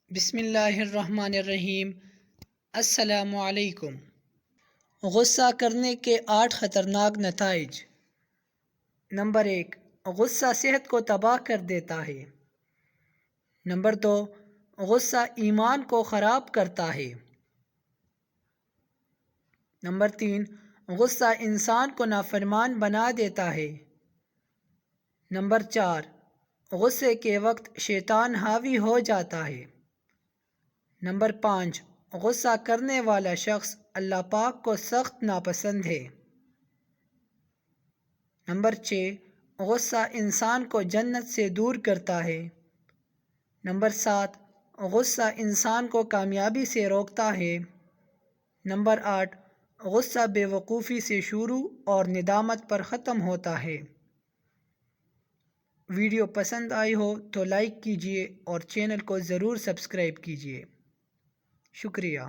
بسم اللہ الرحمن الرحیم۔ السلام علیکم۔ غصہ کرنے کے 8 خطرناک نتائج۔ نمبر 1، غصہ صحت کو تباہ کر دیتا ہے۔ نمبر 2، غصہ ایمان کو خراب کرتا ہے۔ نمبر 3، غصہ انسان کو نافرمان بنا دیتا ہے۔ نمبر 4، غصے کے وقت شیطان حاوی ہو جاتا ہے۔ نمبر 5، غصہ کرنے والا شخص اللہ پاک کو سخت ناپسند ہے۔ نمبر 6، غصہ انسان کو جنت سے دور کرتا ہے۔ نمبر 7، غصہ انسان کو کامیابی سے روکتا ہے۔ نمبر 8، غصہ بے وقوفی سے شروع اور ندامت پر ختم ہوتا ہے۔ ویڈیو پسند آئی ہو تو لائک کیجیے اور چینل کو ضرور سبسکرائب کیجیے۔ شکریہ۔